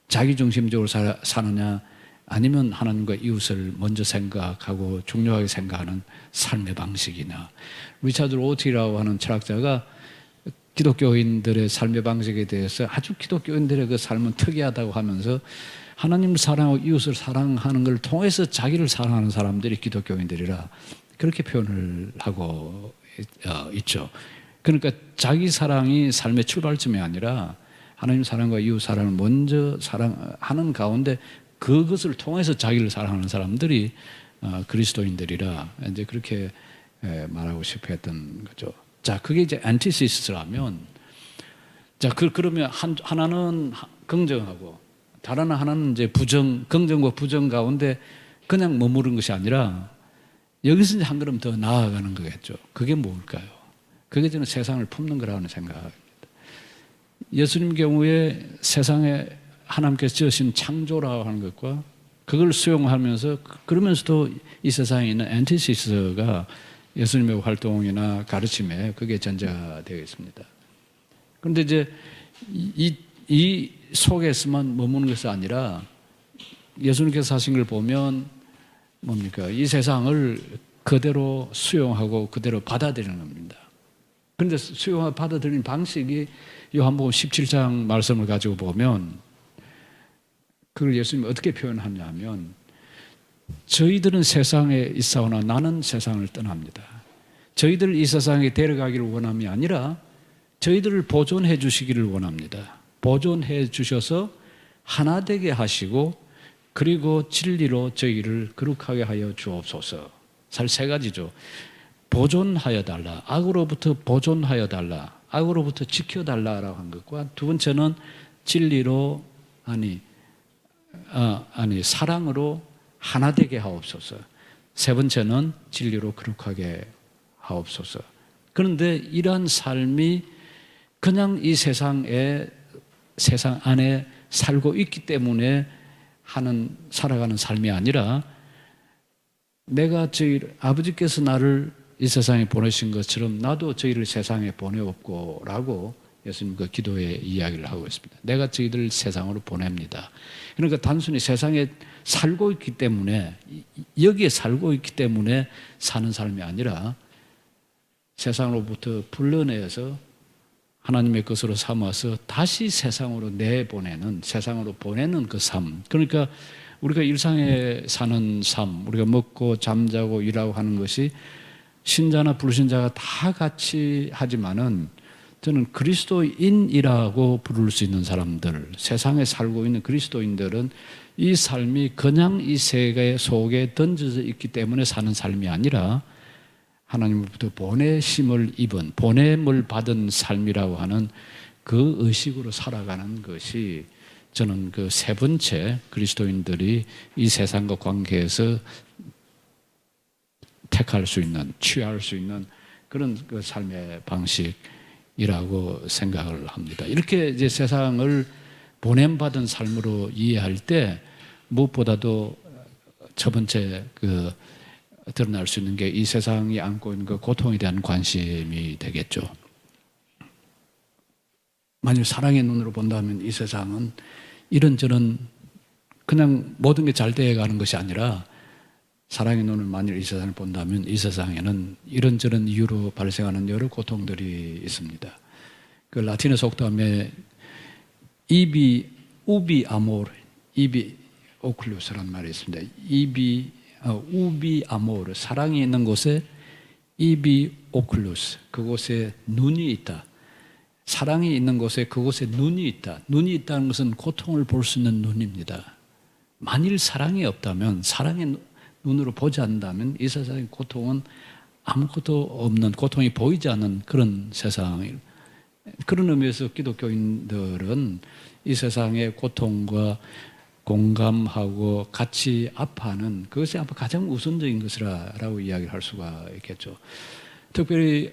자기중심적으로 사느냐 아니면 하나님과 이웃을 먼저 생각하고 중요하게 생각하는 삶의 방식이나. 리차드 로티라고 하는 철학자가 기독교인들의 삶의 방식에 대해서 아주 기독교인들의 그 삶은 특이하다고 하면서, 하나님을 사랑하고 이웃을 사랑하는 걸 통해서 자기를 사랑하는 사람들이 기독교인들이라 그렇게 표현을 하고 있죠. 그러니까 자기 사랑이 삶의 출발점이 아니라 하나님 사랑과 이웃 사랑을 먼저 사랑하는 가운데 그것을 통해서 자기를 사랑하는 사람들이 그리스도인들이라 이제 그렇게 말하고 싶어 했던 거죠. 자, 그게 이제 안티시스라면, 자, 그러면 하나는 긍정하고 다른 하나는 이제 긍정과 부정 가운데 그냥 머무른 것이 아니라 여기서 이제 한 걸음 더 나아가는 거겠죠. 그게 뭘까요? 그게 저는 세상을 품는 거라는 생각입니다. 예수님 경우에 세상에 하나님께서 지으신 창조라고 하는 것과 그걸 수용하면서, 그러면서도 이 세상에 있는 엔티시스가 예수님의 활동이나 가르침에 그게 전제되어 있습니다. 그런데 이제 이 속에서만 머무는 것이 아니라 예수님께서 하신 걸 보면 뭡니까? 이 세상을 그대로 수용하고 그대로 받아들이는 겁니다. 그런데 수용하고 받아들이는 방식이 요한복음 17장 말씀을 가지고 보면 그걸 예수님이 어떻게 표현하냐 하면, 저희들은 세상에 있사오나 나는 세상을 떠납니다. 저희들 이 세상에 데려가기를 원함이 아니라 저희들을 보존해 주시기를 원합니다. 보존해 주셔서 하나 되게 하시고 그리고 진리로 저희를 거룩하게 하여 주옵소서. 사실 세 가지죠. 보존하여 달라, 악으로부터 보존하여 달라, 악으로부터 지켜달라라고 한 것과, 두 번째는 진리로 사랑으로 하나 되게 하옵소서. 세 번째는 진리로 거룩하게 하옵소서. 그런데 이러한 삶이 그냥 이 세상 안에 살고 있기 때문에 살아가는 삶이 아니라, 내가 아버지께서 나를 이 세상에 보내신 것처럼 나도 저희를 세상에 보내옵고라고 예수님 그 기도에 이야기를 하고 있습니다. 내가 저희들 세상으로 보냅니다. 그러니까 단순히 세상에 살고 있기 때문에, 여기에 살고 있기 때문에 사는 삶이 아니라 세상으로부터 불러내어서 하나님의 것으로 삼아서 다시 세상으로 내보내는, 세상으로 보내는 그 삶. 그러니까 우리가 일상에 사는 삶, 우리가 먹고 잠자고 일하고 하는 것이 신자나 불신자가 다 같이 하지만은 저는 그리스도인이라고 부를 수 있는 사람들, 세상에 살고 있는 그리스도인들은 이 삶이 그냥 이 세계 속에 던져져 있기 때문에 사는 삶이 아니라 하나님으로부터 보내심을 입은, 보냄을 받은 삶이라고 하는 그 의식으로 살아가는 것이 저는 그 세 번째 그리스도인들이 이 세상과 관계에서 택할 수 있는, 취할 수 있는 그런 그 삶의 방식이라고 생각을 합니다. 이렇게 이제 세상을 보냄받은 삶으로 이해할 때 무엇보다도 첫 번째 그 드러날 수 있는 게 이 세상이 안고 있는 그 고통에 대한 관심이 되겠죠. 만일 사랑의 눈으로 본다면 이 세상은 이런저런 그냥 모든 게 잘 되어가는 것이 아니라 사랑의 눈을 만일 이 세상을 본다면 이 세상에는 이런저런 이유로 발생하는 여러 고통들이 있습니다. 그 라틴어 속담에 우비 아모르, 이비 오클루스라는 말이 있습니다. 우비 아모르, 사랑이 있는 곳에 이비 오클루스, 그곳에 눈이 있다. 사랑이 있는 곳에 그곳에 눈이 있다. 눈이 있다는 것은 고통을 볼 수 있는 눈입니다. 만일 사랑이 없다면, 사랑의 눈으로 보지 않는다면 이 세상의 고통은 아무것도 없는, 고통이 보이지 않는 그런 세상이에요. 그런 의미에서 기독교인들은 이 세상의 고통과 공감하고 같이 아파하는 그것이 아마 가장 우선적인 것이라고 이야기를 할 수가 있겠죠. 특별히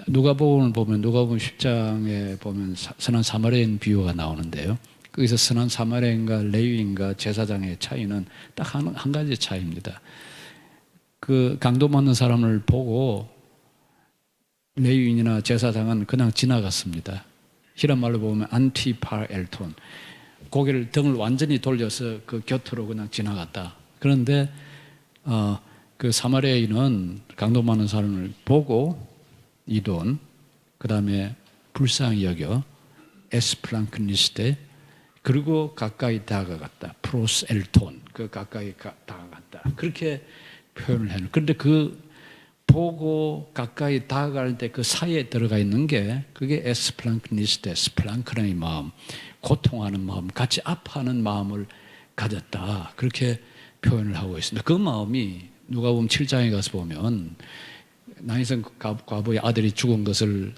누가복음을 보면 누가복음 10장에 보면 선한 사마리아인 비유가 나오는데요. 거기서 선한 사마리아인과 레위인과 제사장의 차이는 딱 한 가지 차이입니다. 그 강도 맞는 사람을 보고 레위인이나 제사장은 그냥 지나갔습니다. 히란 말로 보면 안티파 엘톤, 고개를 등을 완전히 돌려서 그 곁으로 그냥 지나갔다. 그런데 그 사마리아인은 강도 많은 사람을 보고 이돈, 그 다음에 불쌍히 여겨 에스플랑크니스테, 그리고 가까이 다가갔다. 프로스 엘톤, 그 가까이 다가갔다. 그렇게 표현을 해요. 그런데 그 보고 가까이 다가갈 때 그 사이에 들어가 있는 게 그게 에스플랑크니스테, 스플랑크의 마음, 고통하는 마음, 같이 아파하는 마음을 가졌다. 그렇게 표현을 하고 있습니다. 그 마음이 누가복음 7장에 가서 보면 나인성 과부의 아들이 죽은 것을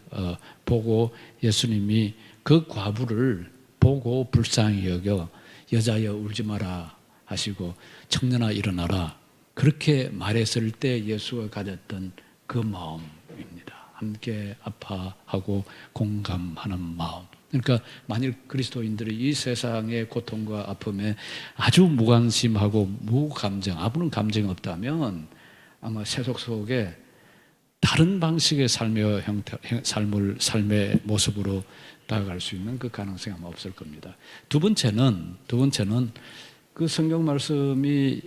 보고 예수님이 그 과부를 보고 불쌍히 여겨 여자여 울지 마라 하시고 청년아 일어나라 그렇게 말했을 때 예수가 가졌던 그 마음입니다. 함께 아파하고 공감하는 마음. 그러니까 만일 그리스도인들이 이 세상의 고통과 아픔에 아주 무관심하고 무감정, 아무런 감정이 없다면 아마 세속 속에 다른 방식의 삶의 삶의 모습으로 다가갈 수 있는 그 가능성이 아마 없을 겁니다. 두 번째는 그 성경 말씀이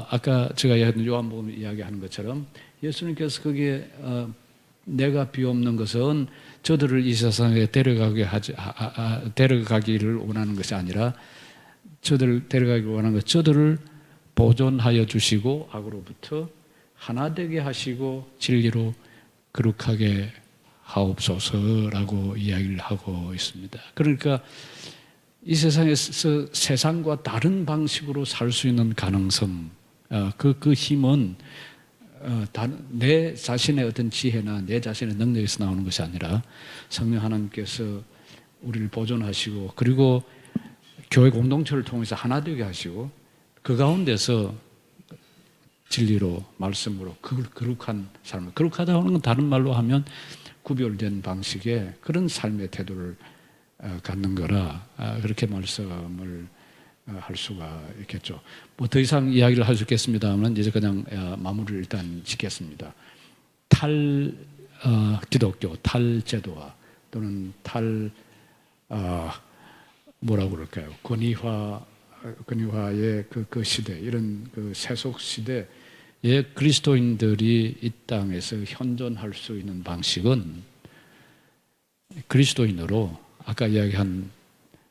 아까 제가 이야기한 요한복음 이야기하는 것처럼 예수님께서 거기에 내가 비옵는 것은 저들을 이 세상에 데려가기를 원하는 것이 아니라 저들을 데려가기를 원하는 것, 저들을 보존하여 주시고 악으로부터 하나 되게 하시고 진리로 거룩하게 하옵소서라고 이야기를 하고 있습니다. 그러니까 이 세상에서 세상과 다른 방식으로 살 수 있는 가능성, 그 힘은 내 자신의 어떤 지혜나 내 자신의 능력에서 나오는 것이 아니라 성령 하나님께서 우리를 보존하시고 그리고 교회 공동체를 통해서 하나 되게 하시고 그 가운데서 진리로 말씀으로 거룩한 삶을, 거룩하다고 하는 건 다른 말로 하면 구별된 방식의 그런 삶의 태도를 갖는 거라 그렇게 말씀을 할 수가 있겠죠. 뭐 더 이상 이야기를 할 수 있겠습니다만 이제 그냥 마무리를 일단 짓겠습니다. 기독교 탈제도화 또는 뭐라고 그럴까요? 권위화의 그 시대, 이런 그 세속 시대에 그리스도인들이 이 땅에서 현존할 수 있는 방식은 그리스도인으로 아까 이야기한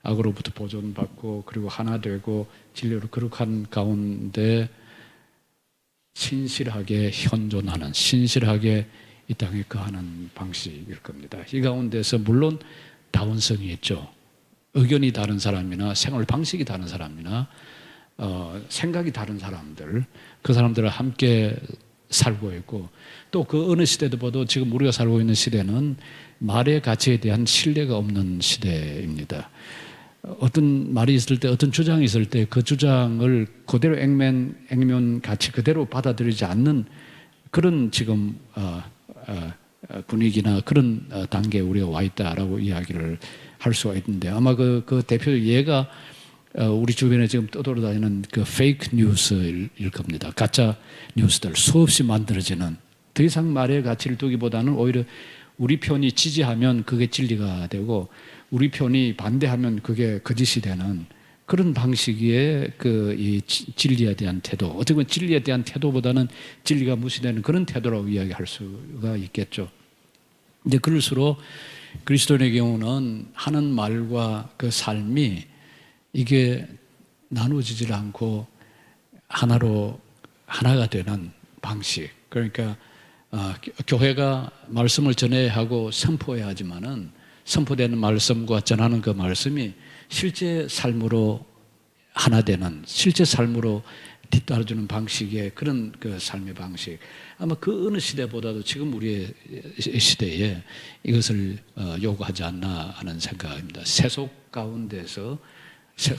악으로부터 보존받고 그리고 하나 되고 진리로 거룩한 가운데 신실하게 현존하는, 신실하게 이 땅에 거하는 방식일 겁니다. 이 가운데서 물론 다원성이 있죠. 의견이 다른 사람이나 생활 방식이 다른 사람이나 생각이 다른 사람들, 그 사람들을 함께 살고 있고, 또 그 어느 시대도 봐도 지금 우리가 살고 있는 시대는 말의 가치에 대한 신뢰가 없는 시대입니다. 어떤 말이 있을 때, 어떤 주장이 있을 때 그 주장을 그대로 액면 같이 그대로 받아들이지 않는 그런 지금 분위기나 그런 단계에 우리가 와 있다라고 이야기를 할 수가 있는데, 아마 그 대표 예가 우리 주변에 지금 떠돌아다니는 그 페이크 뉴스일 겁니다. 가짜 뉴스들 수없이 만들어지는, 더 이상 말의 가치를 두기보다는 오히려 우리 편이 지지하면 그게 진리가 되고 우리 편이 반대하면 그게 거짓이 되는 그런 방식의 이 진리에 대한 태도, 어떻게 보면 진리에 대한 태도보다는 진리가 무시되는 그런 태도라고 이야기할 수가 있겠죠. 이제 그럴수록 그리스도인의 경우는 하는 말과 그 삶이 이게 나누어지질 않고 하나가 되는 방식. 그러니까 교회가 말씀을 전해야 하고 선포해야 하지만은 선포되는 말씀과 전하는 그 말씀이 실제 삶으로 하나 되는, 실제 삶으로 뒤따라주는 방식의 그런 그 삶의 방식. 아마 그 어느 시대보다도 지금 우리의 시대에 이것을 요구하지 않나 하는 생각입니다. 세속 가운데서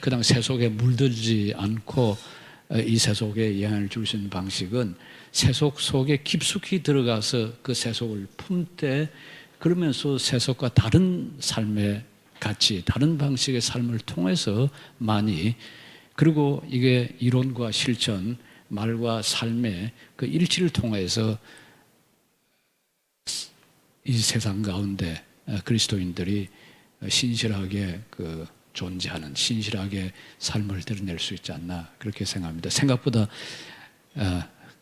그냥 세속에 물들지 않고 이 세속에 영향을 줄 수 있는 방식은 세속 속에 깊숙이 들어가서 그 세속을 품되, 그러면서 세속과 다른 삶의 가치, 다른 방식의 삶을 통해서 많이, 그리고 이게 이론과 실천, 말과 삶의 그 일치를 통해서 이 세상 가운데 그리스도인들이 신실하게 존재하는, 신실하게 삶을 드러낼 수 있지 않나 그렇게 생각합니다. 생각보다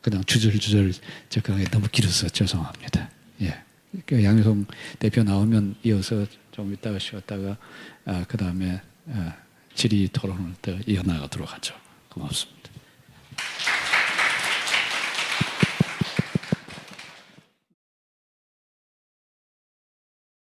그냥 주절주절 접근하기 너무 길어서 죄송합니다. 예. 양효성 대표 나오면 이어서 좀 이따가 쉬었다가 그 다음에 질의 토론을 더 이어나가도록 하죠. 고맙습니다.